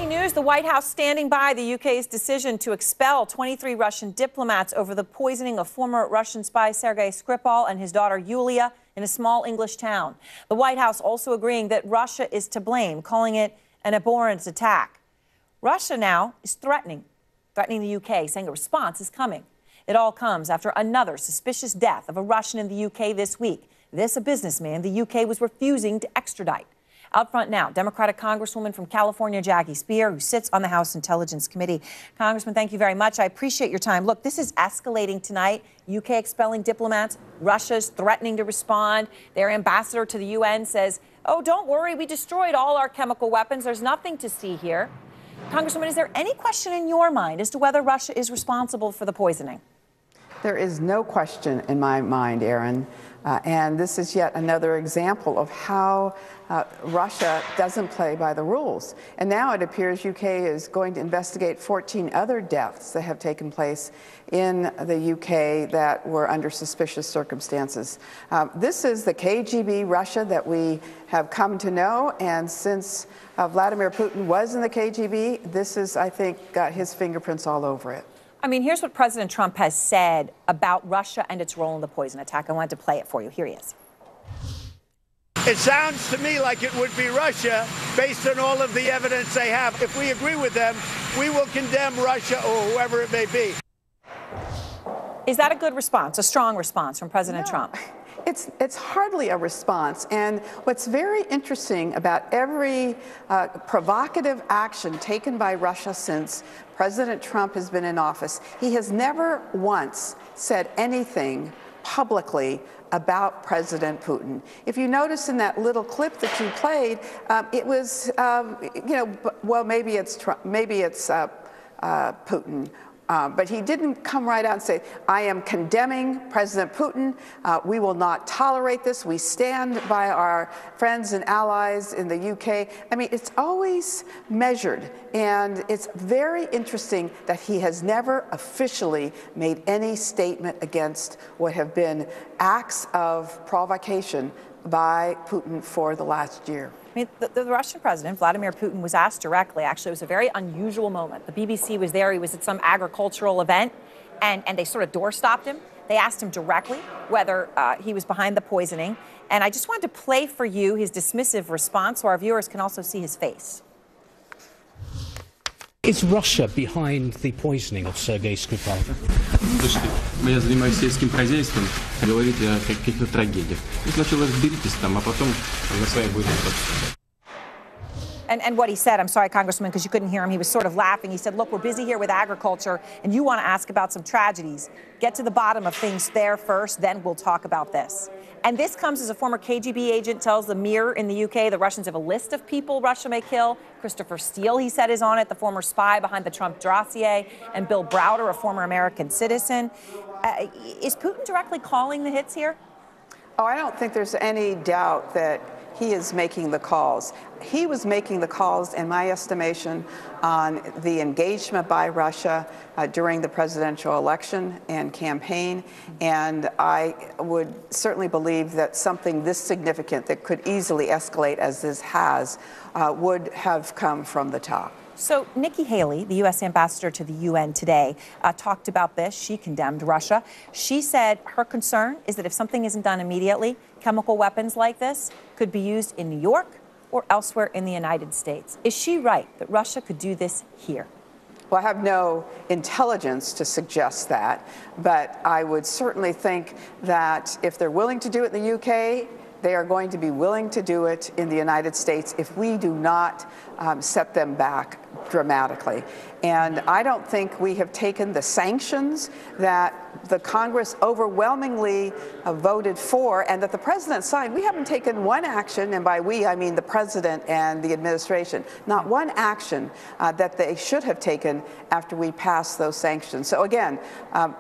Breaking news, the White House standing by the UK's decision to expel 23 Russian diplomats over the poisoning of former Russian spy Sergei Skripal and his daughter Yulia in a small English town. The White House also agreeing that Russia is to blame, calling it an abhorrent attack. Russia now is threatening the UK, saying a response is coming. It all comes after another suspicious death of a Russian in the UK this week. This, a businessman the UK was refusing to extradite. Out front now, Democratic Congresswoman from California, Speier, who sits on the House Intelligence Committee. Congressman, thank you very much. I appreciate your time. Look, this is escalating tonight. UK expelling diplomats. Russia's threatening to respond. Their ambassador to the UN says, oh, don't worry, we destroyed all our chemical weapons. There's nothing to see here. Congresswoman, is there any question in your mind as to whether Russia is responsible for the poisoning? There is no question in my mind, Aaron. And this is yet another example of how Russia doesn't play by the rules. And now it appears UK is going to investigate 14 other deaths that have taken place in the UK that were under suspicious circumstances. This is the KGB Russia that we have come to know. And since Vladimir Putin was in the KGB, this is, I think, got his fingerprints all over it. I mean, here's what President Trump has said about Russia and its role in the poison attack. I wanted to play it for you. Here he is. It sounds to me like it would be Russia based on all of the evidence they have. If we agree with them, we will condemn Russia or whoever it may be. Is that a good response, a strong response from President Trump? It's hardly a response. And what's very interesting about every provocative action taken by Russia since President Trump has been in office, he has never once said anything publicly about President Putin. If you notice in that little clip that you played, it was, well, maybe it's Putin. But he didn't come right out and say, I am condemning President Putin. We will not tolerate this. We stand by our friends and allies in the UK. I mean, it's always measured. And it's very interesting that he has never officially made any statement against what have been acts of provocation by Putin for the last year. I mean, the Russian president, Vladimir Putin, was asked directly. Actually, it was a very unusual moment. The BBC was there. He was at some agricultural event, and they sort of doorstopped him. They asked him directly whether he was behind the poisoning. And I just wanted to play for you his dismissive response so our viewers can also see his face. Is Russia behind the poisoning of Sergei Skripal? Слушайте, я занимаюсь сельским хозяйством, говорите о каких-то трагедиях. Сначала разберитесь там, а потом на своей будем обсуждать. And what he said, I'm sorry, Congressman, because you couldn't hear him, he was sort of laughing. He said, look, we're busy here with agriculture, and you want to ask about some tragedies. Get to the bottom of things there first, then we'll talk about this. And this comes as a former KGB agent tells the Mirror in the UK the Russians have a list of people Russia may kill. Christopher Steele, he said, is on it, the former spy behind the Trump dossier, and Bill Browder, a former American citizen. Is Putin directly calling the hits here? Oh, I don't think there's any doubt that he is making the calls. He was making the calls, in my estimation, on the engagement by Russia during the presidential election and campaign. And I would certainly believe that something this significant that could easily escalate as this has would have come from the top. So Nikki Haley, the U.S. ambassador to the UN today, talked about this. She condemned Russia. She said her concern is that if something isn't done immediately, chemical weapons like this could be used in New York or elsewhere in the United States. Is she right that Russia could do this here? Well, I have no intelligence to suggest that, but I would certainly think that if they're willing to do it in the UK, they are going to be willing to do it in the United States if we do not set them back dramatically. And I don't think we have taken the sanctions that the Congress overwhelmingly voted for and that the president signed. We haven't taken one action, and by we I mean the president and the administration, not one action that they should have taken after we passed those sanctions. So again,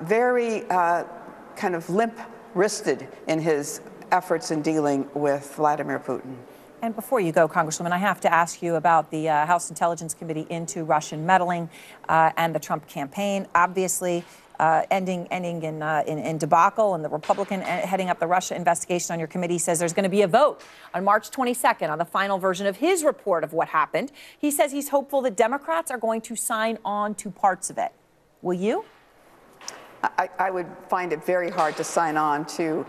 very kind of limp-wristed in his efforts in dealing with Vladimir Putin. And before you go, Congresswoman, I have to ask you about the House Intelligence Committee into Russian meddling and the Trump campaign. Obviously, ending in debacle, and the Republican heading up the Russia investigation on your committee says there's going to be a vote on March 22nd on the final version of his report of what happened. He says he's hopeful that Democrats are going to sign on to parts of it. Will you? I would find it very hard to sign on to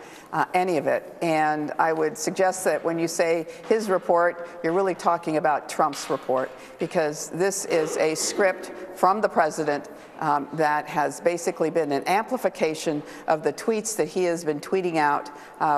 any of it. And I would suggest that when you say his report, you're really talking about Trump's report, because this is a script from the president that has basically been an amplification of the tweets that he has been tweeting out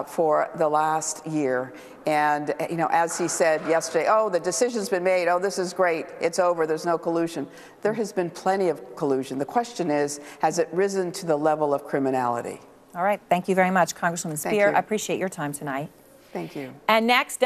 for the last year. And, you know, as he said yesterday, oh, the decision's been made. Oh, this is great. It's over. There's no collusion. There has been plenty of collusion. The question is, has it risen to the level of criminality? All right. Thank you very much, Congresswoman Speier. Thank you. I appreciate your time tonight. Thank you. And next,